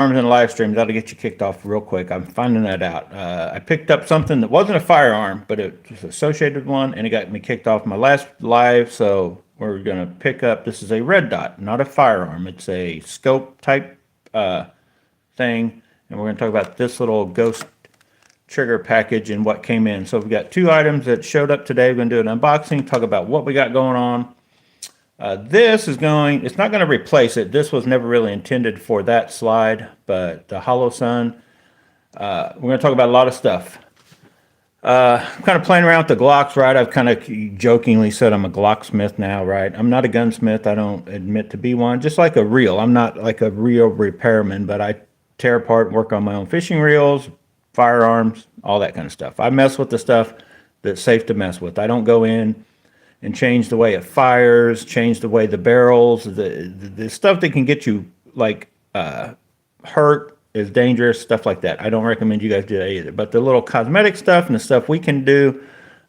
Arms and live streams, that'll get you kicked off real quick. I'm finding that out. I picked up something that wasn't a firearm, but it was associated with one, and it got me kicked off my last live. So we're gonna pick up. This is a red dot, not a firearm. It's a scope type thing, and we're gonna talk about this little ghost trigger package and what came in. So we've got two items that showed up today. We're gonna do an unboxing, talk about what we got going on. This is going, it's not going to replace it. This was never really intended for that slide, but the Hollow Sun, we're going to talk about a lot of stuff. I'm kind of playing around with the Glocks, right? I've kind of jokingly said I'm a Glocksmith now, right? I'm not a gunsmith. I don't admit to be one. Just like a reel. I'm not like a reel repairman, but I tear apart and work on my own fishing reels, firearms, all that kind of stuff. I mess with the stuff that's safe to mess with. I don't go in and change the way it fires, change the way the barrels, the stuff that can get you like hurt is dangerous, stuff like that. I don't recommend you guys do that either. But the little cosmetic stuff and the stuff we can do,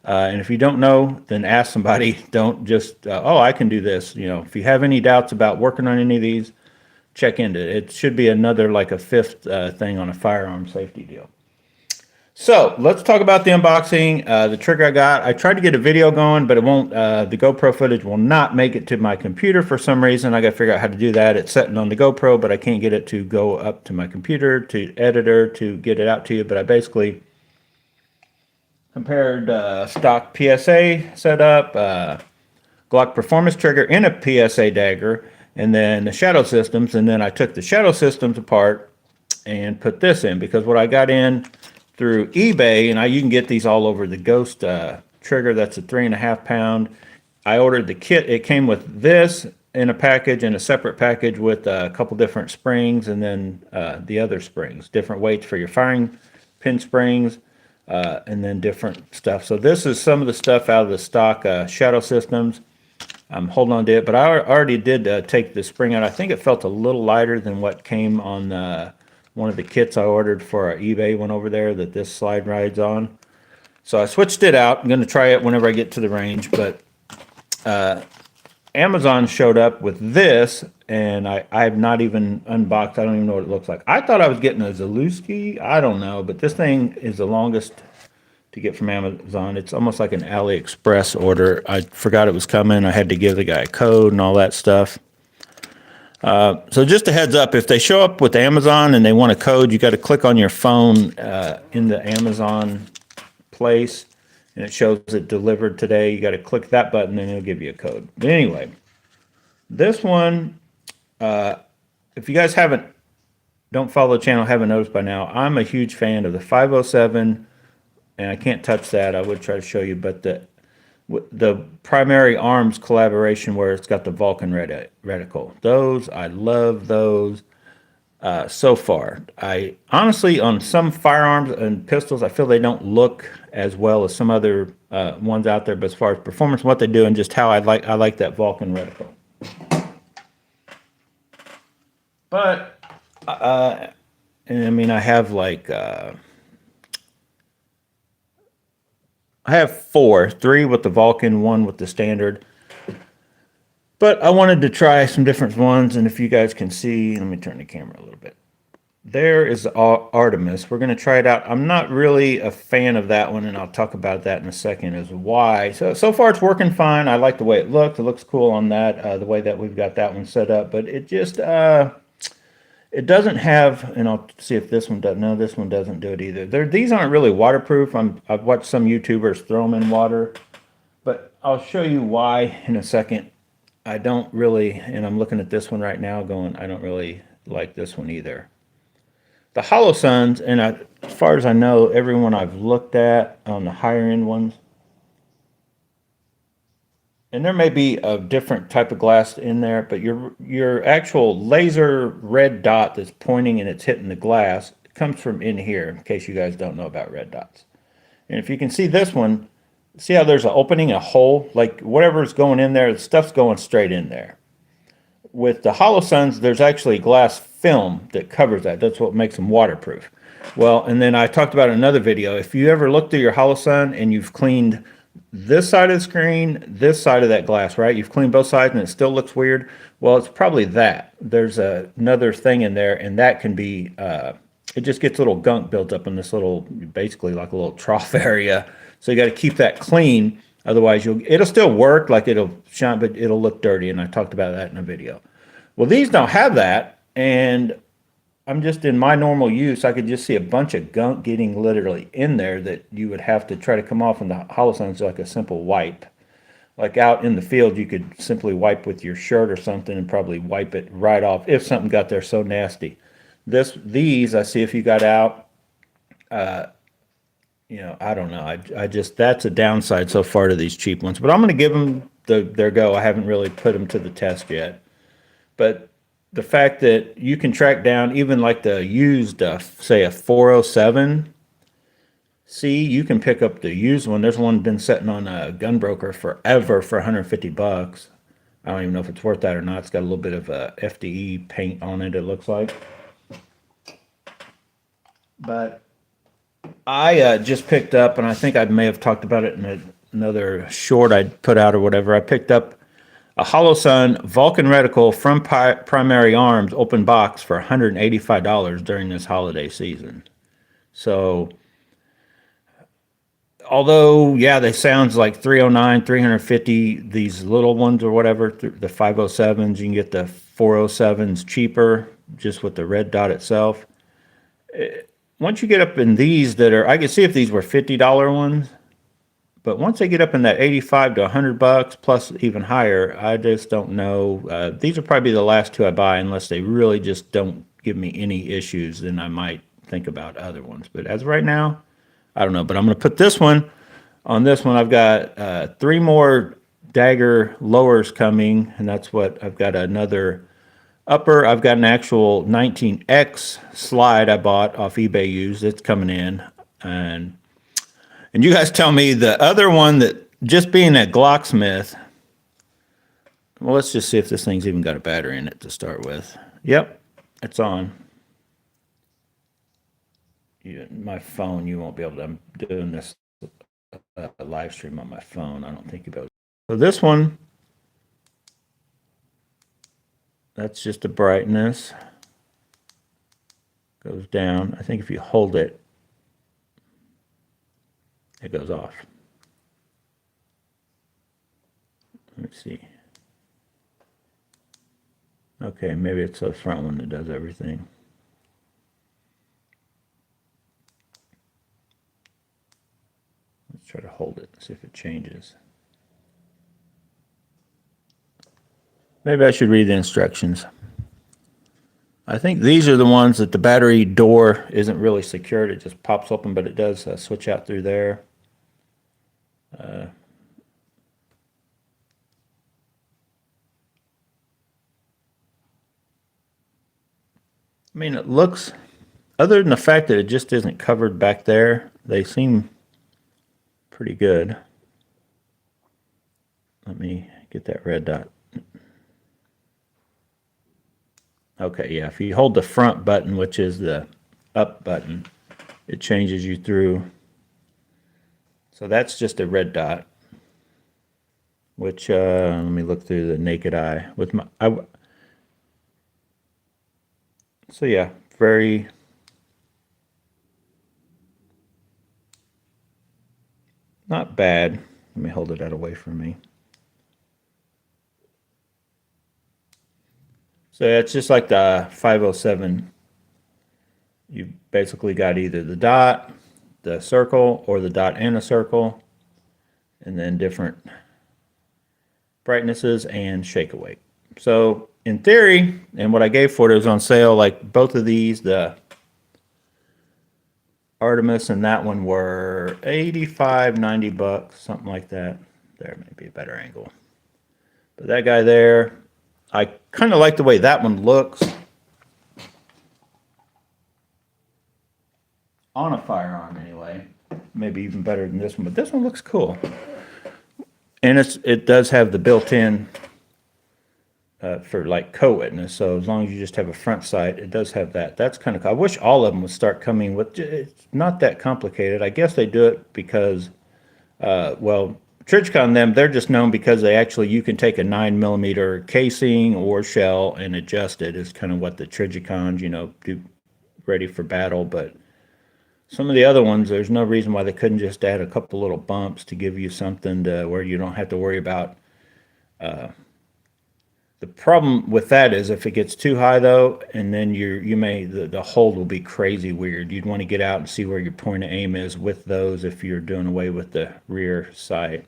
and if you don't know, then ask somebody. Don't just, oh, I can do this. You know, if you have any doubts about working on any of these, check into it. It should be another like a fifth thing on a firearm safety deal. So let's talk about the unboxing. The trigger I got, I tried to get a video going, but it won't, the GoPro footage will not make it to my computer for some reason. I got to figure out how to do that. It's setting on the GoPro, but I can't get it to go up to my computer, to editor, to get it out to you. But I basically compared stock PSA setup, Glock Performance Trigger in a PSA dagger, and then the shadow systems. And then I took the shadow systems apart and put this in, because what I got in through eBay, and you can get these all over, the Ghost trigger, that's a 3.5 pound. I ordered the kit. It came with this in a package and a separate package with a couple different springs, and then the other springs, different weights for your firing pin springs, and then different stuff. So this is some of the stuff out of the stock shadow systems. I'm holding on to it, but I already did take the spring out. I think it felt a little lighter than what came on one of the kits I ordered for our eBay one over there that this slide rides on. So I switched it out. I'm going to try it whenever I get to the range, but Amazon showed up with this, and I have not even unboxed. I don't even know what it looks like. I thought I was getting a Zalewski. I don't know, but this thing is the longest to get from Amazon. It's almost like an AliExpress order. I forgot it was coming. I had to give the guy a code and all that stuff. So just a heads up, if they show up with Amazon and they want a code, you got to click on your phone in the Amazon place, and it shows it delivered today. You got to click that button, and it'll give you a code. But anyway, this one, if you guys don't follow the channel, haven't noticed by now, I'm a huge fan of the 507, and I can't touch that. I would try to show you, but the primary arms collaboration where it's got the Vulcan reticle. Those, I love those so far. I honestly, on some firearms and pistols, I feel they don't look as well as some other ones out there, but as far as performance, what they do, and just how I like that Vulcan reticle. But, and I mean, I have like, I have three with the Vulcan, one with the standard. But I wanted to try some different ones, and if you guys can see, let me turn the camera a little bit. There is the Artemis. We're going to try it out. I'm not really a fan of that one, and I'll talk about that in a second as why. So far it's working fine. I like the way it looks. It looks cool on that, the way that we've got that one set up. But it just, it doesn't have, and I'll see if this one does. No, this one doesn't do it either. These aren't really waterproof. I've watched some YouTubers throw them in water, but I'll show you why in a second. I don't really, and I'm looking at this one right now going, I don't really like this one either. The Hollow Suns, and as far as I know, everyone I've looked at on the higher end ones, and there may be a different type of glass in there, but your actual laser red dot that's pointing and it's hitting the glass comes from in here, in case you guys don't know about red dots. And if you can see this one, see how there's an opening, a hole, like whatever's going in there, the stuff's going straight in there. With the Hollow Suns, there's actually glass film that covers that. That's what makes them waterproof. Well, and then I talked about in another video, if you ever look through your Hollow Sun and you've cleaned this side of the screen, this side of that glass, right? You've cleaned both sides and it still looks weird. Well, it's probably that. There's another thing in there, and that can be, it just gets a little gunk built up in this little, basically like a little trough area. So you got to keep that clean. Otherwise, it'll still work, like it'll shine, but it'll look dirty. And I talked about that in a video. Well, these don't have that. And I'm just in my normal use, I could just see a bunch of gunk getting literally in there that you would have to try to come off, and the Holosun's like a simple wipe. Like out in the field, you could simply wipe with your shirt or something and probably wipe it right off if something got there so nasty. These, I see if you got out, I don't know. I just, that's a downside so far to these cheap ones. But I'm going to give them their go. I haven't really put them to the test yet. But the fact that you can track down even like the used, say a 407C, you can pick up the used one. There's one been sitting on a gun broker forever for $150. I don't even know if it's worth that or not. It's got a little bit of FDE paint on it, it looks like. But I just picked up, and I think I may have talked about it in another short I put out or whatever. I picked up a Holosun Vulcan reticle from Primary Arms open box for $185 during this holiday season. So, although, yeah, they sounds like 309, 350, these little ones or whatever, the 507s, you can get the 407s cheaper just with the red dot itself. Once you get up in these that are, I could see if these were $50 ones, but once they get up in that 85 to $100 plus even higher, I just don't know. These are probably the last two I buy unless they really just don't give me any issues. Then I might think about other ones. But as of right now, I don't know. But I'm going to put this one on this one. I've got 3 more dagger lowers coming, and that's what I've got another upper. I've got an actual 19X slide I bought off eBay used. It's coming in, and you guys tell me the other one that just being a Glocksmith. Well, let's just see if this thing's even got a battery in it to start with. Yep, it's on. My phone, you won't be able to. I'm doing this live stream on my phone. I don't think you'll be able to. So this one, that's just a brightness. Goes down. I think if you hold it, it goes off. Let me see. Okay, maybe it's the front one that does everything. Let's try to hold it, see if it changes. Maybe I should read the instructions. I think these are the ones that the battery door isn't really secured. It just pops open, but it does switch out through there. I mean, it looks, other than the fact that it just isn't covered back there, they seem pretty good. Let me get that red dot. Okay, yeah, if you hold the front button, which is the up button, it changes you through. So that's just a red dot, which, let me look through the naked eye. With my, so yeah, very, not bad. Let me hold it out away from me. So yeah, it's just like the 507. You basically got either the dot, the circle, or the dot and a circle, and then different brightnesses and shake awake. So in theory, and what I gave for it was on sale, like both of these, the Artemis and that one were 85, 90 bucks, something like that. There may be a better angle. But that guy there, I kind of like the way that one looks on a firearm anyway. Maybe even better than this one, but this one looks cool. And it does have the built-in for like co-witness. So as long as you just have a front sight, it does have that. That's kind of cool. I wish all of them would start coming with, it's not that complicated. I guess they do it because, well, Trijicon, they're just known because you can take a 9mm casing or shell and adjust it. Is kind of what the Trijicons, do ready for battle. But some of the other ones, there's no reason why they couldn't just add a couple little bumps to give you something where you don't have to worry about. The problem with that is if it gets too high though, and then the hold will be crazy weird. You'd want to get out and see where your point of aim is with those if you're doing away with the rear sight.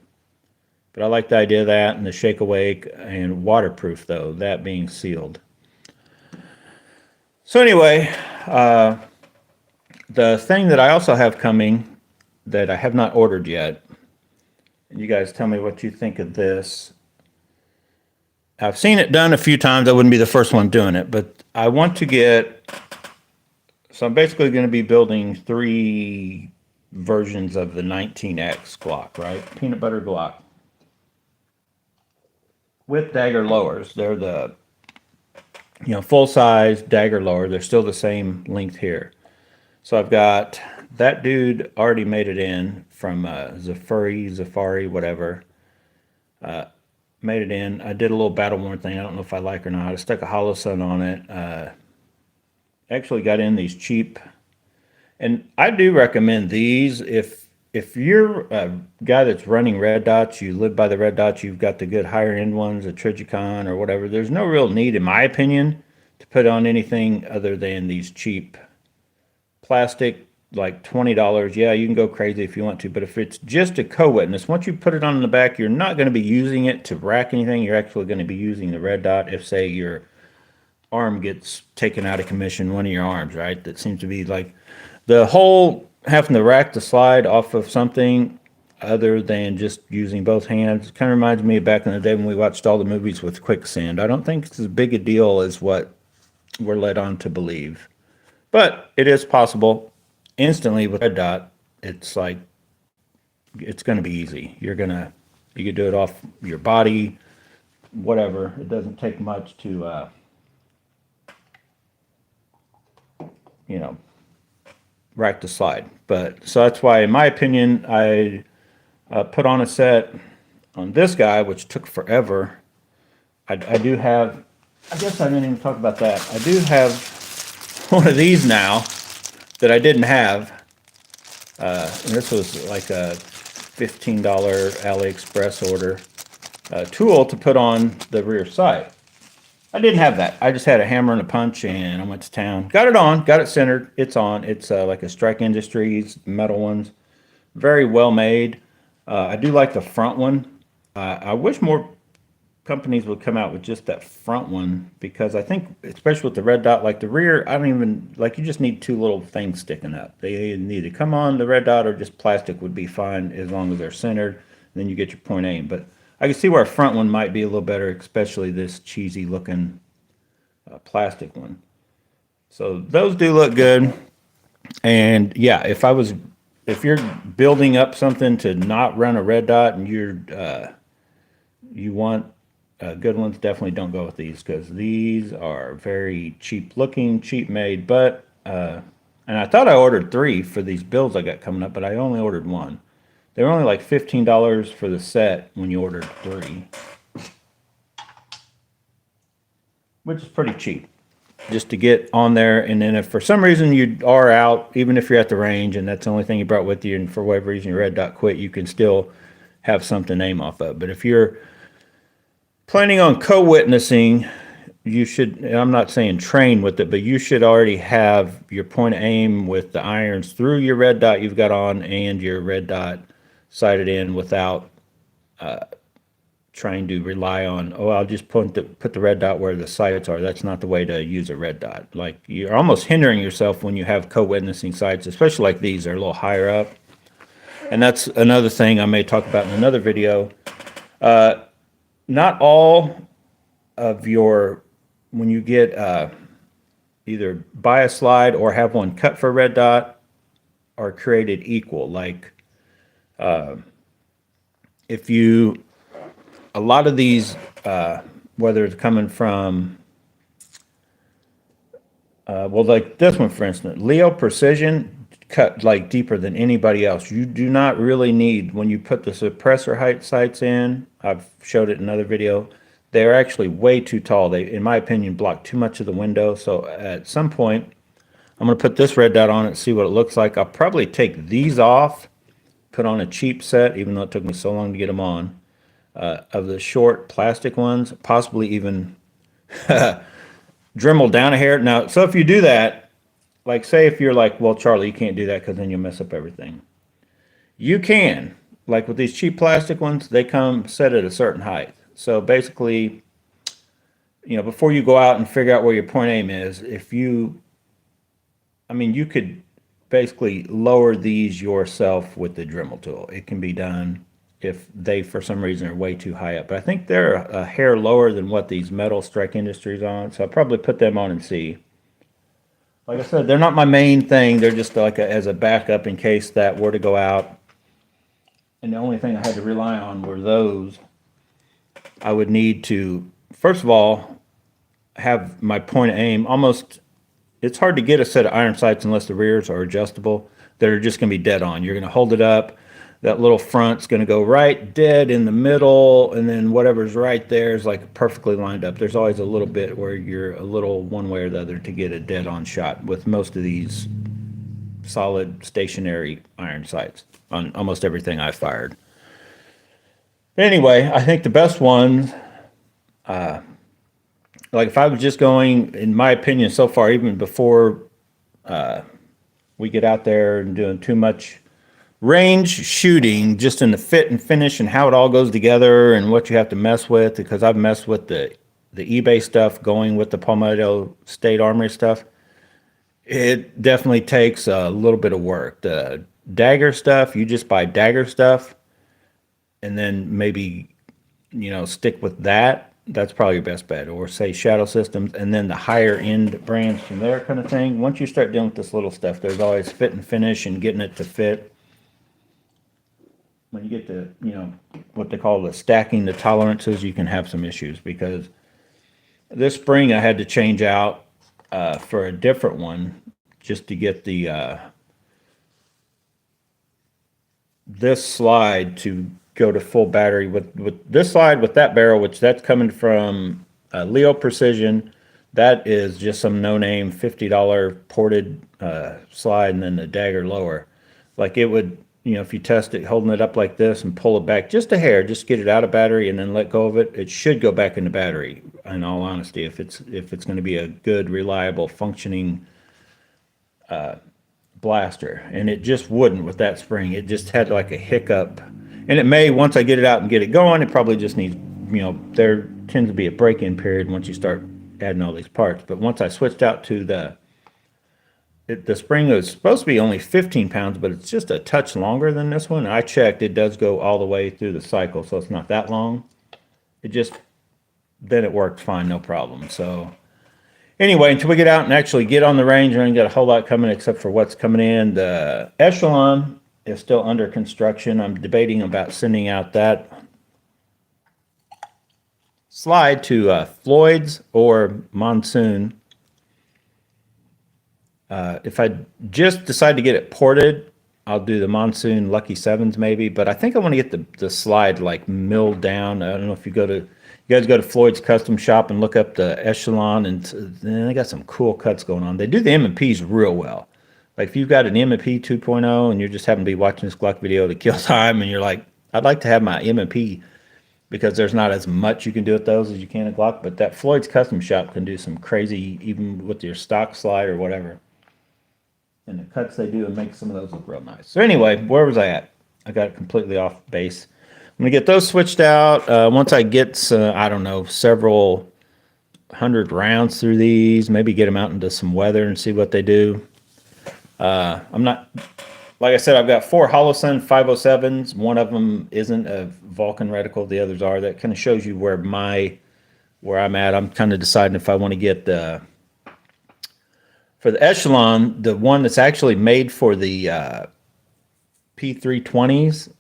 But I like the idea of that, and the shake awake and waterproof though, that being sealed. So anyway, the thing that I also have coming that I have not ordered yet, and you guys tell me what you think of this. I've seen it done a few times. I wouldn't be the first one doing it, but I want to get, so I'm basically going to be building 3 versions of the 19X Glock, right? Peanut butter Glock. With dagger lowers. They're the, full size dagger lower. They're still the same length here. So I've got that dude already made it in from Zafari, whatever. Made it in. I did a little battle worn thing. I don't know if I like or not. I stuck a hollow sun on it. Actually got in these cheap, and I do recommend these if you're a guy that's running red dots, you live by the red dots, you've got the good higher end ones, a Trijicon or whatever. There's no real need, in my opinion, to put on anything other than these cheap plastic, like $20. Yeah, you can go crazy if you want to, but if it's just a co-witness, once you put it on in the back, you're not going to be using it to rack anything. You're actually going to be using the red dot if, say, your arm gets taken out of commission, one of your arms, right? That seems to be like the whole having to rack the slide off of something other than just using both hands. Kind of reminds me of back in the day when we watched all the movies with quicksand. I don't think it's as big a deal as what we're led on to believe, but it is possible. Instantly with red dot, it's like it's going to be easy. You can do it off your body, whatever. It doesn't take much to rack the slide. But so that's why, in my opinion, I put on a set on this guy, which took forever. I do have. I guess I didn't even talk about that. I do have one of these now that I didn't have, and this was like a $15 AliExpress order, tool to put on the rear sight. I didn't have that. I just had a hammer and a punch, and I went to town. Got it on, got it centered. It's on. It's like a Strike Industries metal ones. Very well made. I do like the front one. I wish more companies would come out with just that front one, because I think, especially with the red dot, like the rear, I don't even, like, you just need 2 little things sticking up. They need to come on the red dot, or just plastic would be fine as long as they're centered. Then you get your point aim. But I can see where a front one might be a little better, especially this cheesy looking plastic one. So those do look good. And yeah, if you're building up something to not run a red dot, and you want good ones, definitely don't go with these, because these are very cheap looking, cheap made. But and I thought I ordered 3 for these builds I got coming up, but I only ordered 1. They were only like $15 for the set when you ordered 3, which is pretty cheap just to get on there. And then if for some reason you are out, even if you're at the range and that's the only thing you brought with you, and for whatever reason your red dot quit, you can still have something to aim off of. But if you're planning on co-witnessing, you should, and I'm not saying train with it, but you should already have your point of aim with the irons through your red dot you've got on, and your red dot sighted in, without trying to rely on, I'll just put the red dot where the sights are. That's not the way to use a red dot. Like, you're almost hindering yourself when you have co-witnessing sights, especially like these. They're a little higher up. And that's another thing I may talk about in another video. Not all of your, when you get either buy a slide or have one cut for red dot, are created equal. Like, if you, a lot of these, whether it's coming from, well, like this one, for instance, Leo Precision cut like deeper than anybody else. You do not really need, when you put the suppressor height sights in, I've showed it in another video, they're actually way too tall. They, in my opinion, block too much of the window. So at some point, I'm going to put this red dot on it, see what it looks like. I'll probably take these off, put on a cheap set, even though it took me so long to get them on, of the short plastic ones, possibly even Dremel down a hair. Now, so if you do that, like say if you're like, well, Charlie, you can't do that because then you'll mess up everything. You can. Like with these cheap plastic ones, they come set at a certain height. So basically, you know, before you go out and figure out where your point aim is, if you, I mean, you could basically lower these yourself with the Dremel tool. It can be done if they, for some reason, are way too high up. But I think they're a hair lower than what these Metal Strike Industries on. So I'll probably put them on and see. Like I said, they're not my main thing. They're just like as a backup in case that were to go out. And the only thing I had to rely on were those. I would need to, first of all, have my point of aim almost, it's hard to get a set of iron sights unless the rears are adjustable. That are just going to be dead on. You're going to hold it up. That little front's going to go right dead in the middle, and then whatever's right there is like perfectly lined up. There's always a little bit where you're a little one way or the other to get a dead on shot with most of these solid stationary iron sights on almost everything I've fired. Anyway, I think the best ones, like if I was just going, in my opinion so far, even before we get out there and doing too much range shooting, just in the fit and finish and how it all goes together and what you have to mess with, because I've messed with the eBay stuff going with the Palmetto State Armory stuff. It definitely takes a little bit of work. The dagger stuff, you just buy dagger stuff and then maybe, you know, stick with that. That's probably your best bet. Or say Shadow Systems and then the higher end brands from there kind of thing. Once you start dealing with this little stuff, there's always fit and finish and getting it to fit. When you get to, you know, what they call the stacking the tolerances, you can have some issues, because this spring I had to change out for a different one just to get the this slide to go to full battery with this slide with that barrel, which that's coming from Leo Precision. That is just some no-name $50 ported slide, and then the dagger lower. Like it would, you know, if you test it holding it up like this and pull it back just a hair, just get it out of battery and then let go of it, it should go back into battery, in all honesty, if it's going to be a good, reliable, functioning blaster. And it just wouldn't with that spring. It just had like a hiccup. And it may, once I get it out and get it going, it probably just needs, you know, there tends to be a break-in period once you start adding all these parts. But once I switched out to the spring was supposed to be only 15 pounds, but it's just a touch longer than this one. I checked, it does go all the way through the cycle, so it's not that long. It just, then it worked fine, no problem. So anyway, until we get out and actually get on the range, we ain't got a whole lot coming except for what's coming in. The Echelon is still under construction. I'm debating about sending out that slide to Floyd's or Monsoon. If I just decide to get it ported, I'll do the Monsoon Lucky Sevens maybe, but I think I want to get the slide like milled down. I don't know if you guys go to Floyd's Custom Shop and look up the Echelon, and they got some cool cuts going on. They do the M&Ps real well. Like if you've got an M&P 2.0 and you're just happen to be watching this Glock video to kill time and you're like, I'd like to have my M&P, because there's not as much you can do with those as you can at Glock, but that Floyd's Custom Shop can do some crazy, even with your stock slide or whatever. And the cuts they do and make some of those look real nice. So anyway, where was I at? I got it completely off base. I'm going to get those switched out. Once I get, I don't know, several hundred rounds through these, maybe get them out into some weather and see what they do. I'm not, like I said, I've got 4 Holosun 507s. One of them isn't a Vulcan reticle. The others are. That kind of shows you where I'm at. I'm kind of deciding if I want to get for the Echelon, the one that's actually made for the P320s,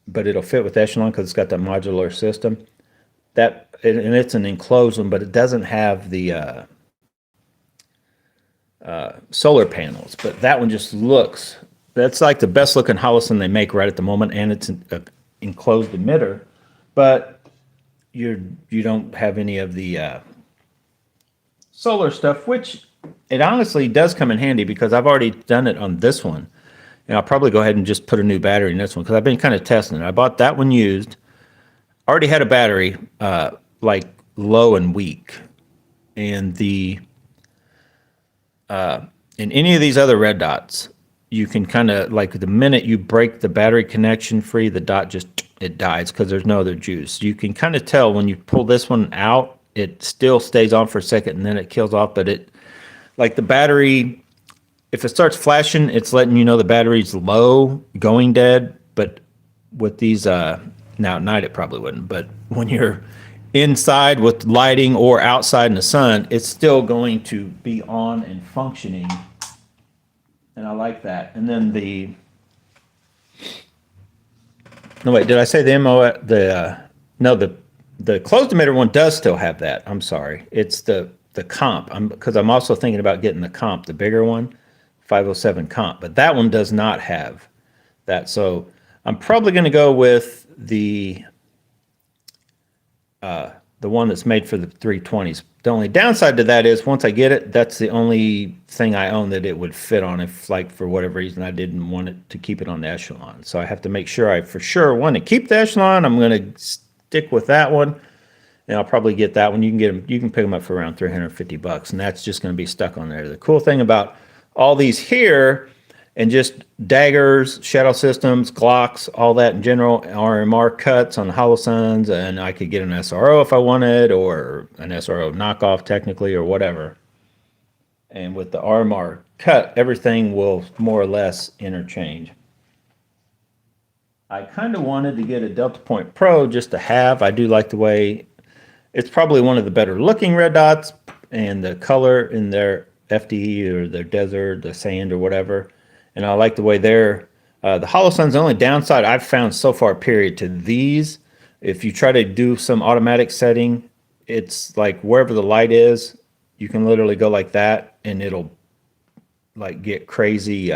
but it'll fit with Echelon because it's got that modular system. And it's an enclosed one, but it doesn't have the solar panels. But that one just looks That's like the best looking Holosun they make right at the moment, and it's an enclosed emitter, but you don't have any of the solar stuff, which it honestly does come in handy because I've already done it on this one. And I'll probably go ahead and just put a new battery in this one because I've been kind of testing it. I bought that one used. Already had a battery like low and weak. And the in any of these other red dots, you can kind of like the minute you break the battery connection free, the dot just it dies because there's no other juice. You can kind of tell when you pull this one out, it still stays on for a second and then it kills off. But it like the battery, if it starts flashing, it's letting you know the battery's low, going dead. But with these now at night it probably wouldn't. But when you're inside with lighting or outside in the sun, it's still going to be on and functioning. And I like that. And then no wait, did I say the MO no, the closed emitter one does still have that. I'm sorry. It's the comp. Because I'm also thinking about getting the comp, the bigger one, 507 comp, but that one does not have that. So I'm probably going to go with the one that's made for the 320s. The only downside to that is once I get it, that's the only thing I own that it would fit on if, like, for whatever reason, I didn't want it to keep it on the echelon. So I have to make sure I for sure want to keep the echelon. I'm going to stick with that one, and I'll probably get that one. You can get them, you can pick them up for around $350, and that's just going to be stuck on there. The cool thing about all these here and just daggers, shadow systems, Glocks, all that in general, RMR cuts on the Holosuns, and I could get an SRO if I wanted, or an SRO knockoff technically, or whatever. And with the RMR cut, everything will more or less interchange. I kind of wanted to get a Delta Point Pro just to have. I do like the way it's probably one of the better looking red dots, and the color in their FDE or their desert, the sand or whatever. And I like the way they're, the Holosun's the only downside I've found so far, period, to these. If you try to do some automatic setting, it's like wherever the light is, you can literally go like that and it'll like get crazy,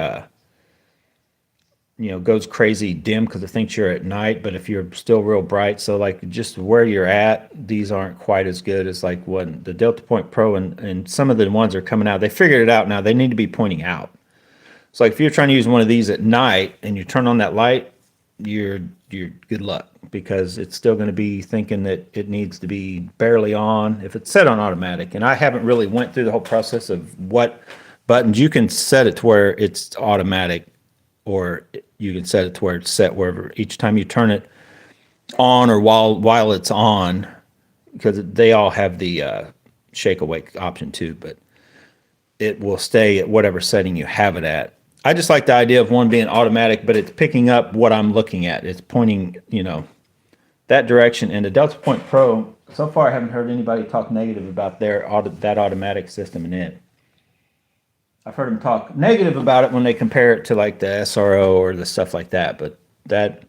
goes crazy dim because it thinks you're at night, but if you're still real bright. So like just where you're at, these aren't quite as good as like when the Delta Point Pro and some of the ones are coming out. They figured it out now. They need to be pointing out. So like if you're trying to use one of these at night and you turn on that light, you're good luck because it's still going to be thinking that it needs to be barely on if it's set on automatic. And I haven't really went through the whole process of what buttons. You can set it to where it's automatic, or you can set it to where it's set wherever each time you turn it on or while it's on, because they all have the shake awake option too, but it will stay at whatever setting you have it at. I just like the idea of one being automatic, but it's picking up what I'm looking at. It's pointing, that direction. And the Delta Point Pro, so far I haven't heard anybody talk negative about that automatic system in it. I've heard them talk negative about it when they compare it to like the SRO or the stuff like that, but that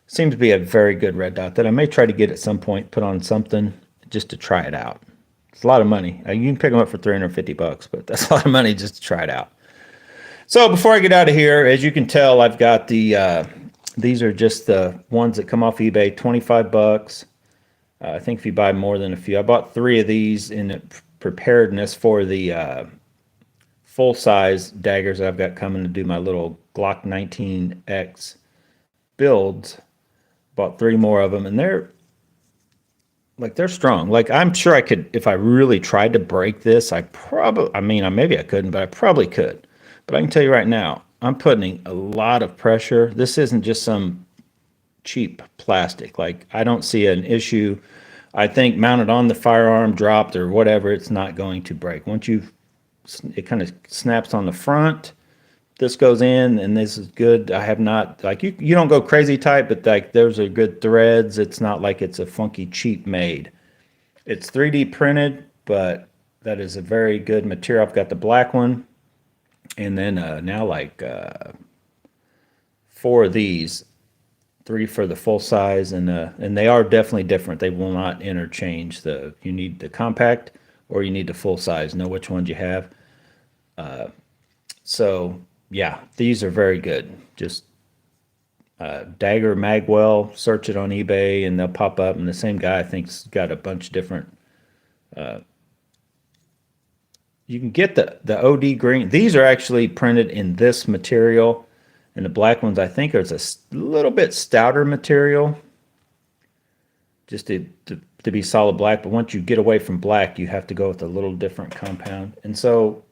seems to be a very good red dot that I may try to get at some point, put on something just to try it out. It's a lot of money. You can pick them up for $350, but that's a lot of money just to try it out. So before I get out of here, as you can tell, I've got these are just the ones that come off eBay, $25. I think if you buy more than a few, I bought 3 of these in preparedness for the full-size daggers that I've got coming to do my little Glock 19X builds. Bought 3 more of them, and they're strong. Like, I'm sure I could, if I really tried to break this, maybe I couldn't, but I probably could. But I can tell you right now, I'm putting a lot of pressure. This isn't just some cheap plastic. Like, I don't see an issue. I think mounted on the firearm, dropped or whatever, it's not going to break. Once it kind of snaps on the front, this goes in, and this is good. I have not, like, you don't go crazy tight, but like those are good threads. It's not like it's a funky cheap made. It's 3D printed, but that is a very good material. I've got the black one, and then now like 4 of these, 3 for the full size, and they are definitely different. They will not interchange. You need the compact or you need the full size. Know which ones you have. So yeah, these are very good. Just Dagger Magwell, search it on eBay and they'll pop up. And the same guy I think's got a bunch of different. You can get the OD green. These are actually printed in this material, and the black ones I think are a little bit stouter material, just to be solid black. But once you get away from black, you have to go with a little different compound. And so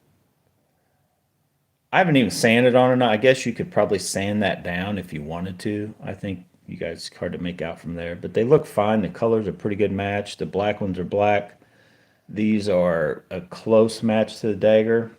I haven't even sanded on it. I guess you could probably sand that down if you wanted to. I think you guys hard to make out from there, but they look fine. The colors are pretty good match. The black ones are black. These are a close match to the dagger.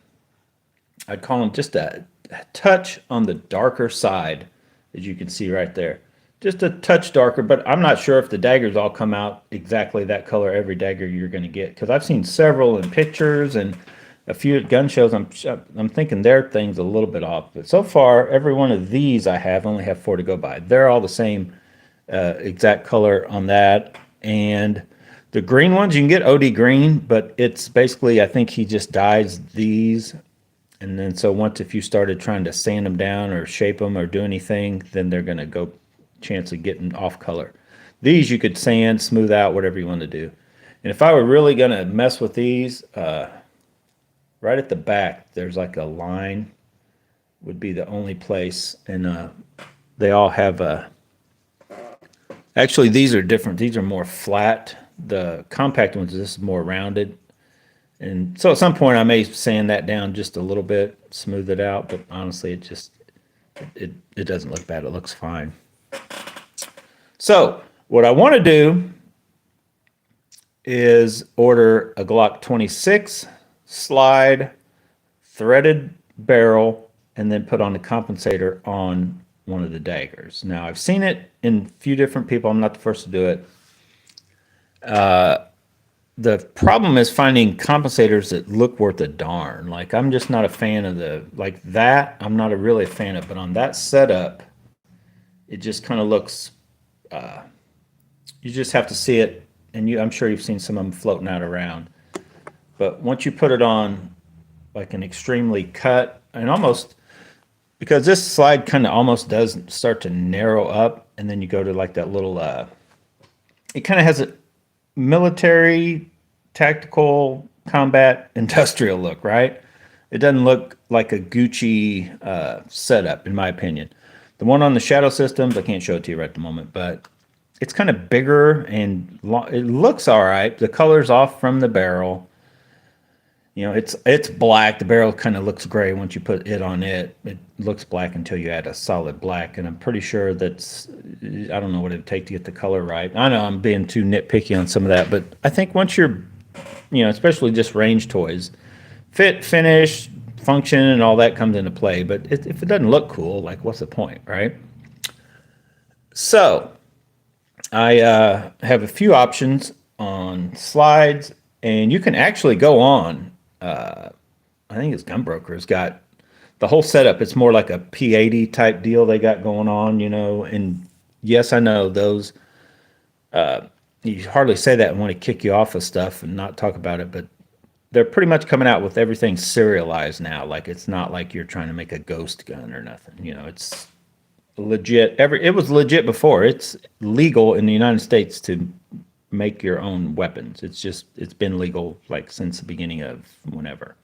I'd call them just a touch on the darker side, as you can see right there. Just a touch darker, but I'm not sure if the daggers all come out exactly that color every dagger you're going to get, because I've seen several in pictures and a few at gun shows. I'm thinking their thing's a little bit off, but so far every one of these I have only have 4 to go by. They're all the same exact color on that. And the green ones, you can get OD green, but it's basically, I think he just dyes these. And then so once if you started trying to sand them down or shape them or do anything, then they're going to go chance of getting off color. These you could sand, smooth out, whatever you want to do. And if I were really going to mess with these, right at the back, there's like a line would be the only place. And they all have actually, these are different. These are more flat. The compact ones, this is more rounded. And so at some point I may sand that down just a little bit, smooth it out, but honestly it doesn't look bad. It looks fine. So what I want to do is order a Glock 26 slide, threaded barrel, and then put on the compensator on one of the daggers. Now I've seen it in a few different people. I'm not the first to do it. The problem is finding compensators that look worth a darn. Like, I'm just not a fan of like that. I'm not really a fan of, but on that setup, it just kind of looks, you just have to see it. And I'm sure you've seen some of them floating out around, but once you put it on like an extremely cut and almost, because this slide kind of almost does start to narrow up, and then you go to like that little, it kind of has a military, tactical, combat, industrial look, right? It doesn't look like a Gucci setup, in my opinion. The one on the Shadow Systems, I can't show it to you right at the moment, but it's kind of bigger and it looks all right. The color's off from the barrel. You know, it's black. The barrel kind of looks gray once you put it on it. It looks black until you add a solid black, and I'm pretty sure that's, I don't know what it'd take to get the color right. I know I'm being too nitpicky on some of that, but I think once you're, you know, especially just range toys, fit, finish, function, and all that comes into play. But if it doesn't look cool, like, what's the point, right? So I have a few options on slides, and you can actually go on. I think it's Gunbroker has got the whole setup. It's more like a P80 type deal they got going on, you know. And yes, I know those. You hardly say that and want to kick you off of stuff and not talk about it, but they're pretty much coming out with everything serialized now. Like, it's not like you're trying to make a ghost gun or nothing. You know, it's legit. It was legit before. It's legal in the United States to make your own weapons. It's been legal like since the beginning of whenever.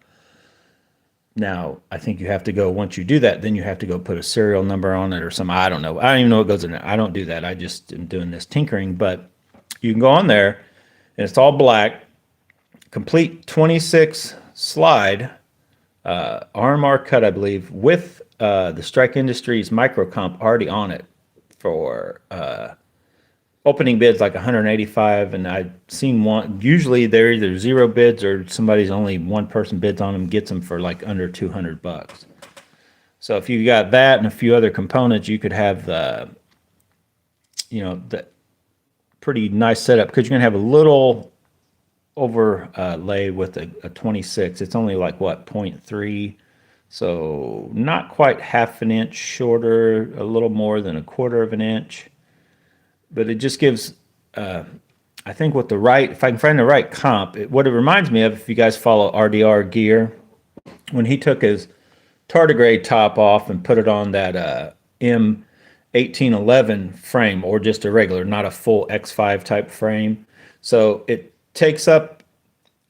Now, I think you have to go, once you do that, then you have to go put a serial number on it or something. I don't know. I don't even know what goes in there. I don't do that. I just am doing this tinkering, but you can go on there and it's all black, complete 26 slide, RMR cut, I believe, with the Strike Industries micro comp already on it for opening bids like 185, and I've seen one. Usually they're either zero bids or somebody's only one person bids on them, gets them for like under $200. So if you got that and a few other components, you could have the, you know, the pretty nice setup, because you're gonna have a little overlay with a 26. It's only like what, 0.3. So not quite half an inch shorter, a little more than a quarter of an inch. But it just gives, I think with the right, if I can find the right comp, what it reminds me of, if you guys follow RDR Gear, when he took his tardigrade top off and put it on that M1811 frame, or just a regular, not a full X5 type frame. So it takes up,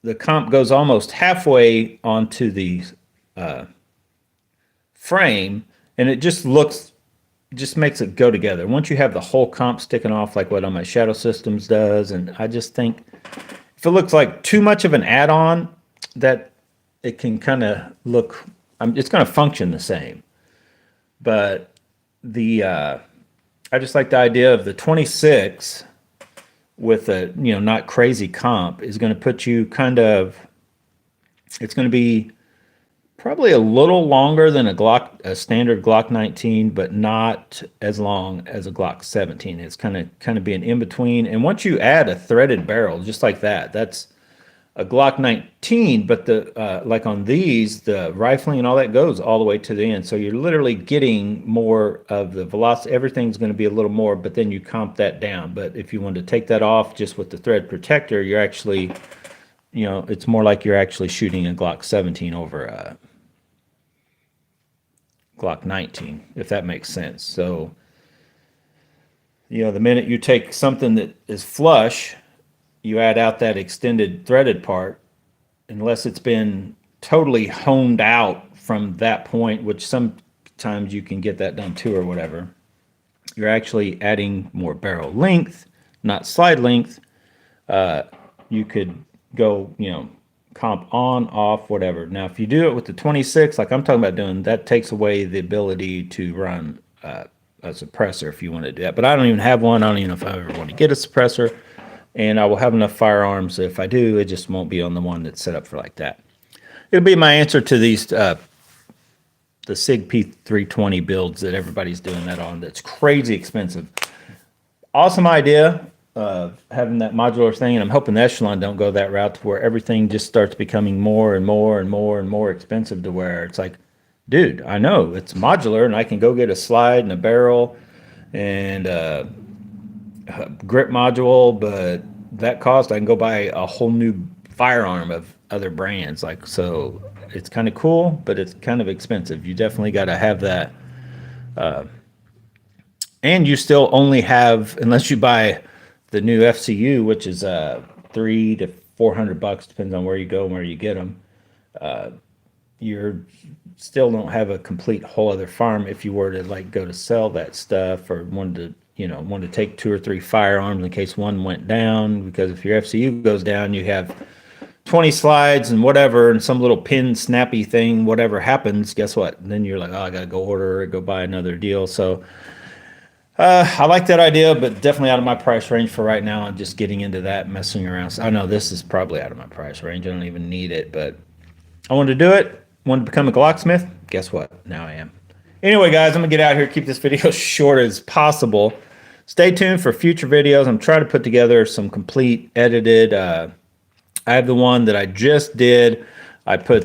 the comp goes almost halfway onto the frame, and it just makes it go together. Once you have the whole comp sticking off like what on my Shadow Systems does, and I just think if it looks like too much of an add-on, that it can kind of look, it's going to function the same. But I just like the idea of the 26 with a, not crazy comp is going to put you it's going to be probably a little longer than a standard Glock 19, but not as long as a Glock 17. It's kind of being in between. And once you add a threaded barrel, just like that, that's a Glock 19. But like on these, the rifling and all that goes all the way to the end. So you're literally getting more of the velocity. Everything's going to be a little more, but then you comp that down. But if you want to take that off just with the thread protector, you're actually, it's more like you're actually shooting a Glock 17 over a Glock 19, if that makes sense. So, the minute you take something that is flush, you add out that extended threaded part, unless it's been totally honed out from that point, which sometimes you can get that done too or whatever. You're actually adding more barrel length, not slide length. You could go, comp on, off, whatever. Now, if you do it with the 26, like I'm talking about doing, that takes away the ability to run a suppressor if you want to do that. But I don't even have one. I don't even know if I ever want to get a suppressor. And I will have enough firearms. If I do, it just won't be on the one that's set up for like that. It'll be my answer to these, the SIG P320 builds that everybody's doing that on. That's crazy expensive. Awesome idea. Having that modular thing, and I'm hoping the Echelon don't go that route to where everything just starts becoming more and more and more and more expensive, to where it's like, dude, I know it's modular and I can go get a slide and a barrel and a grip module, but that cost, I can go buy a whole new firearm of other brands. Like, so it's kind of cool, but it's kind of expensive. You definitely got to have that. And you still only have, unless you buy the new FCU, which is $300 to $400, depends on where you go and where you get them. You still don't have a complete whole other farm if you were to like go to sell that stuff, or wanted to take 2 or 3 firearms in case one went down. Because if your FCU goes down, you have 20 slides and whatever, and some little pin snappy thing, whatever happens, guess what? And then you're like, oh, I gotta go order or go buy another deal. So I like that idea, but definitely out of my price range for right now. I'm just getting into that, messing around. So I know this is probably out of my price range. I don't even need it, but I wanted to do it. Wanted to become a Glocksmith. Guess what? Now I am. Anyway, guys, I'm going to get out here, keep this video short as possible. Stay tuned for future videos. I'm trying to put together some complete edited. I have the one that I just did. I put,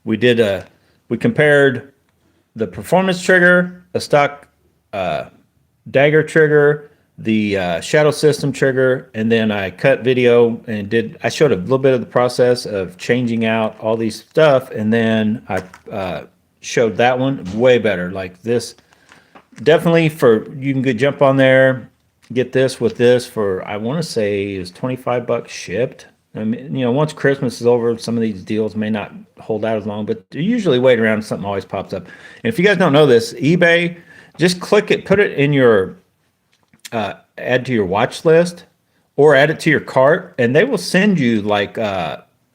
we compared the performance trigger, a stock dagger trigger, the Shadow System trigger, and then I cut video and I showed a little bit of the process of changing out all these stuff, and then I showed that one way better. Like this, definitely you can jump on there, get this with this for, I want to say it was $25 shipped. I mean, once Christmas is over, some of these deals may not hold out as long, but you usually wait around, something always pops up. And if you guys don't know this, eBay, just click it, put it in your, add to your watch list or add it to your cart, and they will send you like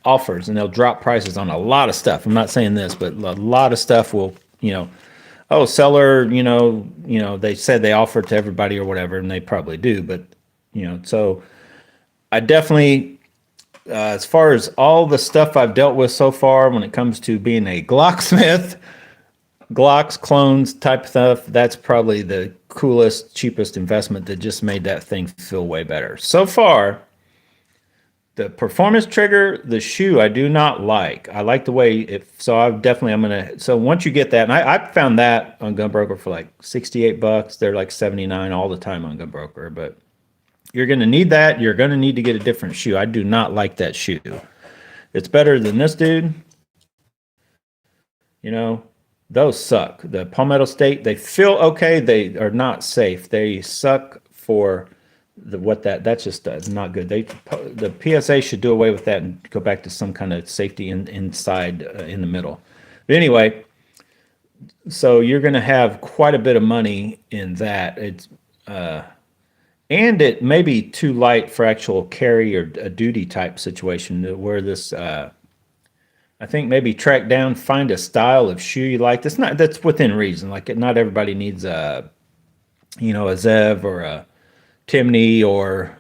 offers, and they'll drop prices on a lot of stuff. I'm not saying this, but a lot of stuff will, oh, seller, they said they offer it to everybody or whatever, and they probably do. But, so I definitely, as far as all the stuff I've dealt with so far when it comes to being a Glocksmith, Glocks, clones type stuff, that's probably the coolest, cheapest investment that just made that thing feel way better. So far, the performance trigger, the shoe, I do not like. I like the way so I'm going to, so once you get that, and I found that on Gunbroker for like $68. They're like $79 all the time on Gunbroker, but you're going to need that. You're going to need to get a different shoe. I do not like that shoe. It's better than this dude. You know, those suck. The palmetto state, they feel okay. They are not safe. They suck for that's just not good. The PSA should do away with that and go back to some kind of safety inside in the middle. But anyway, so you're going to have quite a bit of money in that. And it may be too light for actual carry or a duty type situation where this I think maybe track down, find a style of shoe you like. That's within reason. Like not everybody needs a Zev or a Timney or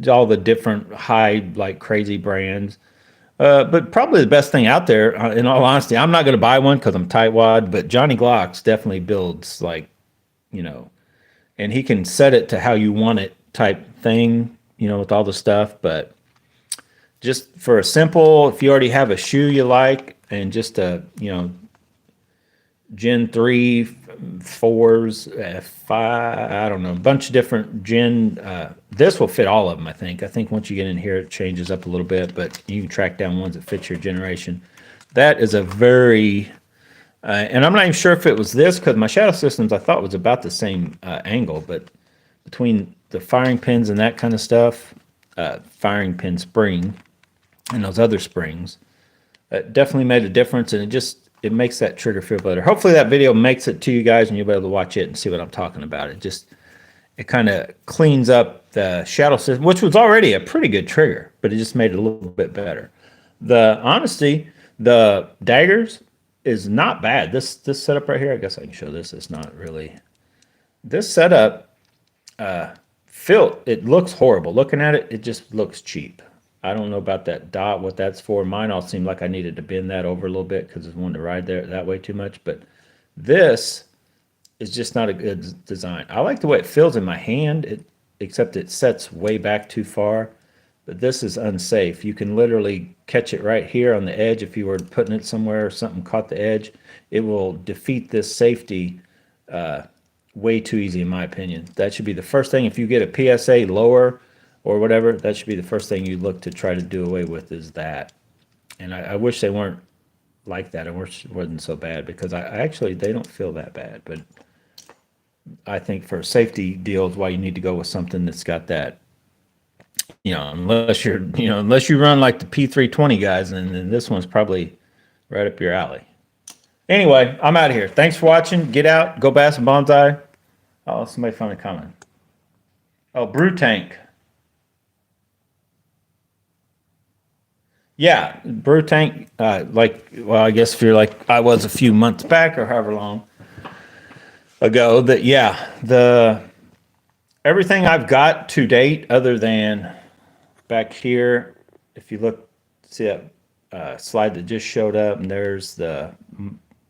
all the different high like crazy brands. But probably the best thing out there, in all honesty, I'm not going to buy one because I'm tightwad. But Johnny Glocks definitely builds like, you know, and he can set it to how you want it type thing, with all the stuff. But just for a simple, if you already have a shoe you like, and just a Gen 3, 4s, 5, I don't know, a bunch of different Gen. This will fit all of them, I think. I think once you get in here, it changes up a little bit, but you can track down ones that fit your generation. That is a very, and I'm not even sure if it was this, because my Shadow Systems I thought was about the same angle, but between the firing pins and that kind of stuff, firing pin spring, and those other springs, it definitely made a difference, and it makes that trigger feel better. Hopefully that video makes it to you guys and you'll be able to watch it and see what I'm talking about. It kind of cleans up the Shadow System, which was already a pretty good trigger, but it just made it a little bit better. The daggers is not bad. This setup right here, I guess I can show this. It's not really. This setup, it looks horrible. Looking at it, it just looks cheap. I don't know about that dot, what that's for. Mine all seemed like I needed to bend that over a little bit because I wanted to ride there that way too much. But this is just not a good design. I like the way it feels in my hand, except it sets way back too far. But this is unsafe. You can literally catch it right here on the edge. If you were putting it somewhere or something caught the edge, it will defeat this safety way too easy, in my opinion. That should be the first thing. If you get a PSA lower or whatever, that should be the first thing you look to try to do away with, is that. And I wish they weren't like that. I wish it wasn't so bad, because they don't feel that bad. But I think for safety deals, why you need to go with something that's got that, unless you run like the P320 guys, and then this one's probably right up your alley. Anyway, I'm out of here. Thanks for watching. Get out, go bass and bonsai. Oh, somebody found a comment. Oh, Brew Tank. Yeah, Brew Tank, I guess if you're like I was a few months back or however long ago, everything I've got to date, other than back here, if you look, see that slide that just showed up, and there's the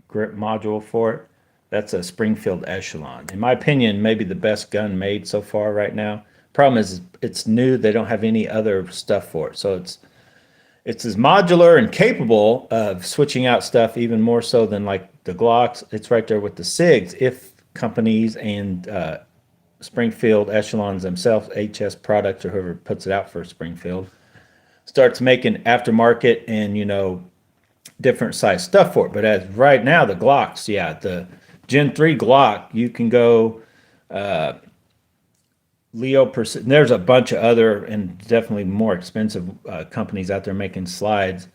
grip module for it. That's a Springfield Echelon. In my opinion, maybe the best gun made so far right now. Problem is, it's new. They don't have any other stuff for it, so it's as modular and capable of switching out stuff even more so than like the Glocks. It's right there with the SIGs. If companies and Springfield Echelons themselves, HS Products or whoever puts it out for Springfield, starts making aftermarket and different size stuff for it. But as right now, the Glocks, the Gen 3 Glock, you can go Leo, there's a bunch of other and definitely more expensive companies out there making slides.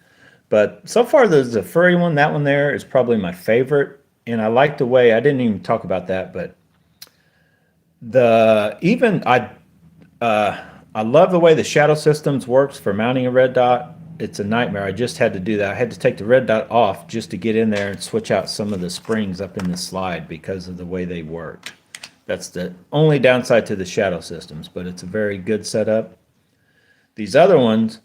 But so far, the furry one, that one there is probably my favorite. And I like the way, I didn't even talk about that, but I love the way the Shadow Systems works for mounting a red dot. It's a nightmare. I just had to do that. I had to take the red dot off just to get in there and switch out some of the springs up in the slide because of the way they work. That's the only downside to the Shadow Systems, but it's a very good setup. These other ones,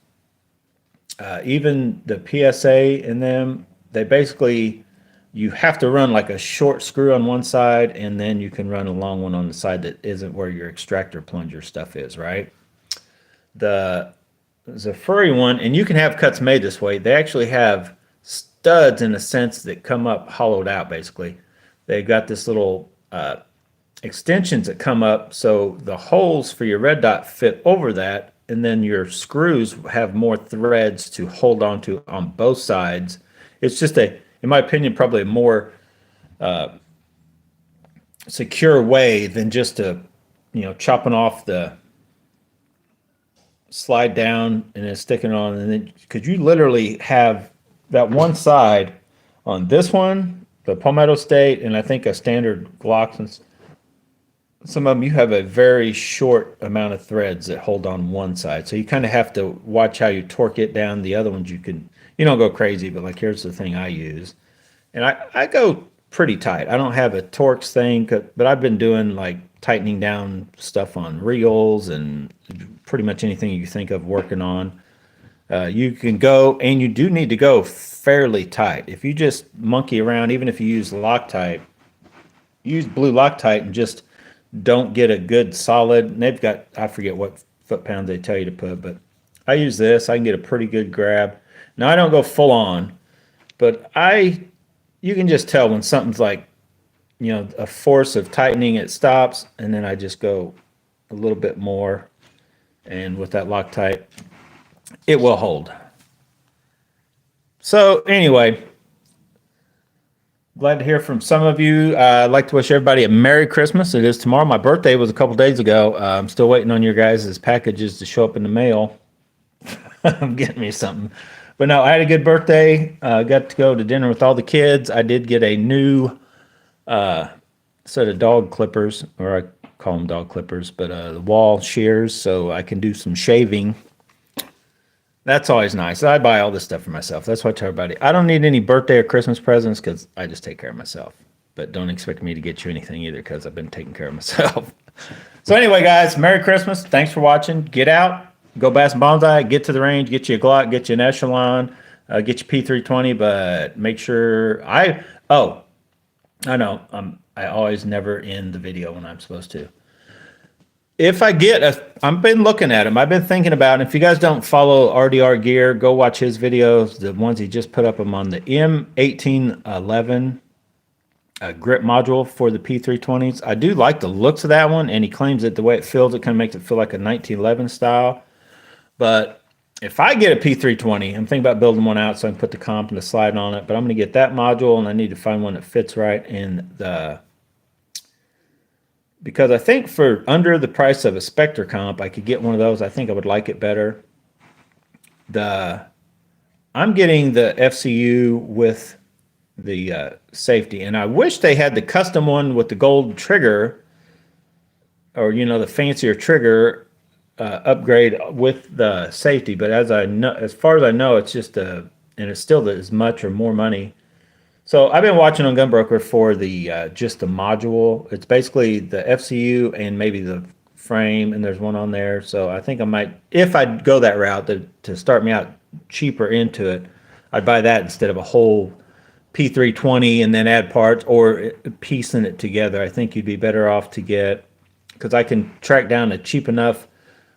even the PSA in them, they basically, you have to run like a short screw on one side, and then you can run a long one on the side that isn't where your extractor plunger stuff is, right? The furry one, and you can have cuts made this way. They actually have studs in a sense that come up hollowed out, basically. They've got this little extensions that come up, so the holes for your red dot fit over that, and then your screws have more threads to hold on to on both sides. It's just in my opinion, probably a more secure way than just chopping off the slide down and then sticking on, and then because you literally have that one side on this one, the palmetto state, and I think a standard Glock, and some of them you have a very short amount of threads that hold on one side, so you kind of have to watch how you torque it down. The other ones you don't go crazy, but like here's the thing I use, and I go pretty tight. I don't have a Torx thing, but I've been doing like tightening down stuff on reels and pretty much anything you think of working on. You can go, and you do need to go fairly tight. If you just monkey around, even if you use Loctite, use blue Loctite and just don't get a good solid. And they've got, I forget what foot pounds they tell you to put, but I use this. I can get a pretty good grab. Now I don't go full on, but you can just tell when something's like, a force of tightening, it stops, and then I just go a little bit more, and with that Loctite, it will hold. So anyway, glad to hear from some of you. I'd like to wish everybody a Merry Christmas. It is tomorrow. My birthday was a couple days ago. I'm still waiting on your guys' packages to show up in the mail. I'm getting me something. But no, I had a good birthday. Got to go to dinner with all the kids. I did get a new set of dog clippers, or I call them dog clippers, but the wall shears, so I can do some shaving. That's always nice. I buy all this stuff for myself. That's why I tell everybody, I don't need any birthday or Christmas presents because I just take care of myself. But don't expect me to get you anything either because I've been taking care of myself. So anyway, guys, Merry Christmas. Thanks for watching. Get out. Go bass and bonsai, get to the range, get you a Glock, get you an Echelon, get your P320, but make sure I know, I always never end the video when I'm supposed to. If I I've been looking at them, I've been thinking about it. If you guys don't follow RDR Gear, go watch his videos, the ones he just put up them on the M1811 grip module for the P320s. I do like the looks of that one, and he claims that the way it feels, it kind of makes it feel like a 1911 style. But if I get a P320, I'm thinking about building one out so I can put the comp and the slide on it. But I'm going to get that module, and I need to find one that fits right in because I think for under the price of a Spectre comp, I could get one of those. I think I would like it better. I'm getting the FCU with the safety, and I wish they had the custom one with the gold trigger, or the fancier trigger. Upgrade with the safety, but as far as I know, it's just and it's still as much or more money. So I've been watching on Gunbroker for the just the module. It's basically the FCU and maybe the frame, and there's one on there. So I think I might, if I go that route to start me out cheaper into it, I'd buy that instead of a whole P320 and then add parts or piecing it together. I think you'd be better off to get, because I can track down a cheap enough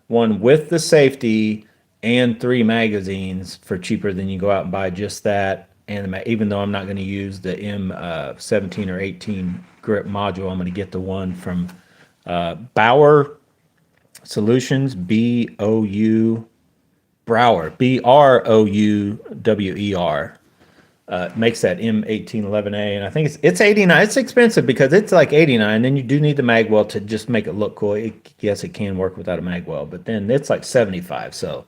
one with the safety and 3 magazines for cheaper than you go out and buy just that. And even though I'm not going to use the M17 or 18 grip module, I'm going to get the one from Bauer Solutions, Brouwer, Brouwer. Makes that M1811A, and I think it's 89. It's expensive because it's like 89. Then you do need the Magwell to just make it look cool. Yes, it can work without a Magwell, but then it's like 75. So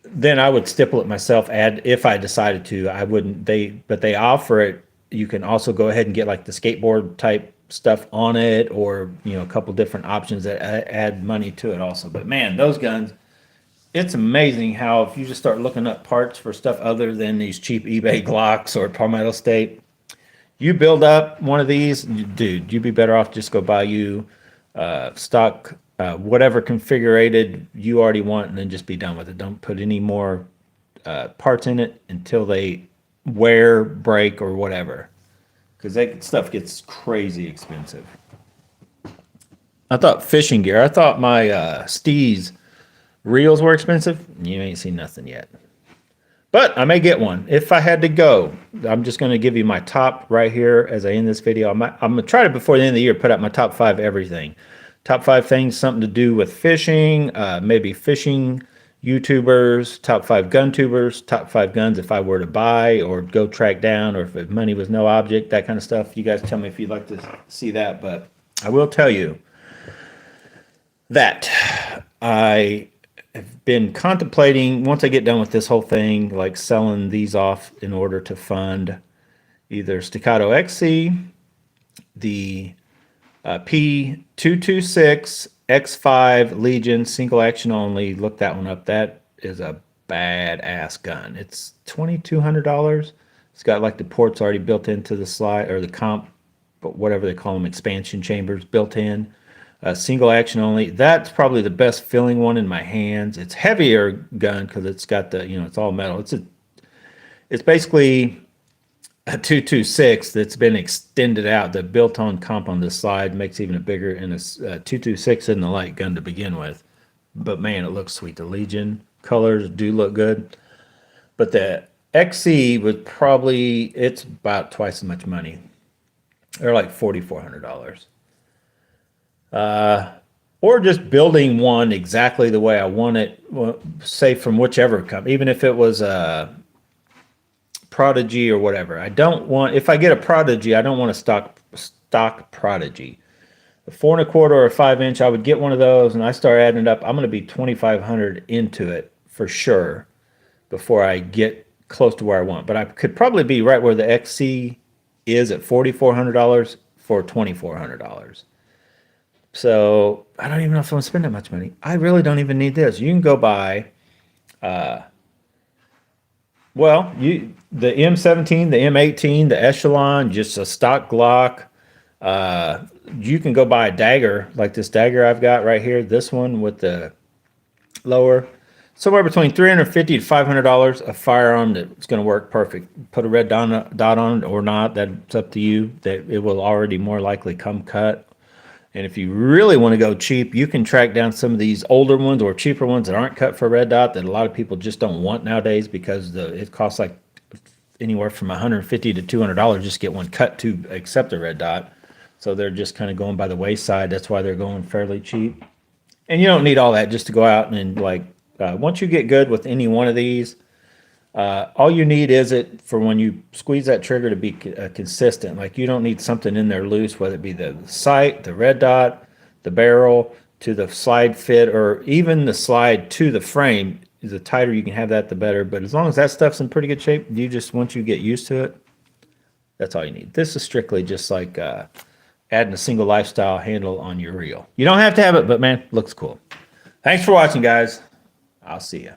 then I would stipple it myself. Add if I decided to. I wouldn't. But they offer it. You can also go ahead and get like the skateboard type stuff on it, or a couple different options that add money to it also. But man, those guns. It's amazing how if you just start looking up parts for stuff other than these cheap eBay Glocks or Palmetto State, you build up one of these, dude, you'd be better off just go buy you stock, whatever configurated you already want, and then just be done with it. Don't put any more parts in it until they wear, break, or whatever, because that stuff gets crazy expensive. I thought fishing gear, I thought my Steez reels were expensive. You ain't seen nothing yet. But I may get one. If I had to go, I'm just going to give you my top right here as I end this video. I'm going to try to, before the end of the year, put out my top 5 everything. Top 5 things, something to do with fishing, maybe fishing YouTubers, top 5 gun tubers, top 5 guns if I were to buy or go track down, or if money was no object, that kind of stuff. You guys tell me if you'd like to see that, but I will tell you that I have been contemplating, once I get done with this whole thing, like selling these off in order to fund either Staccato XC, the P226 X5 Legion single action only. Look that one up. That is a badass gun. It's $2,200. It's got like the ports already built into the slide, or the comp, but whatever they call them, expansion chambers built in. Single action only. That's probably the best feeling one in my hands. It's heavier gun because it's got the, it's all metal. It's basically a 226 that's been extended out. The built-on comp on this slide makes even a bigger, and a 226 isn't a light gun to begin with. But man, it looks sweet. The Legion colors do look good. But the XC was probably, it's about twice as much money. They're like $4,400. Or just building one exactly the way I want it, say from whichever company, even if it was a Prodigy or whatever. I don't want, if I get a Prodigy, I don't want a stock Prodigy. A 4 1/4 or a 5-inch, I would get one of those, and I start adding it up. I'm going to be $2,500 into it for sure before I get close to where I want. But I could probably be right where the XC is at $4,400 for $2,400. So I don't even know if I want to spend that much money. I really don't even need this. You can go buy, the M17, the M18, the Echelon, just a stock Glock. You can go buy a dagger, like this dagger I've got right here. This one with the lower, somewhere between $350 to $500. A firearm that's going to work perfect. Put a red dot on it or not. That's up to you. That it will already more likely come cut. And if you really want to go cheap, you can track down some of these older ones or cheaper ones that aren't cut for red dot that a lot of people just don't want nowadays, because it costs like anywhere from $150 to $200 just to get one cut to accept a red dot. So they're just kind of going by the wayside. That's why they're going fairly cheap. And you don't need all that just to go out and once you get good with any one of these, all you need is it for when you squeeze that trigger to be consistent. Like, you don't need something in there loose, whether it be the sight, the red dot, the barrel, to the slide fit, or even the slide to the frame. The tighter you can have that, the better. But as long as that stuff's in pretty good shape, once you get used to it, that's all you need. This is strictly just like adding a single lifestyle handle on your reel. You don't have to have it, but man, looks cool. Thanks for watching, guys. I'll see you.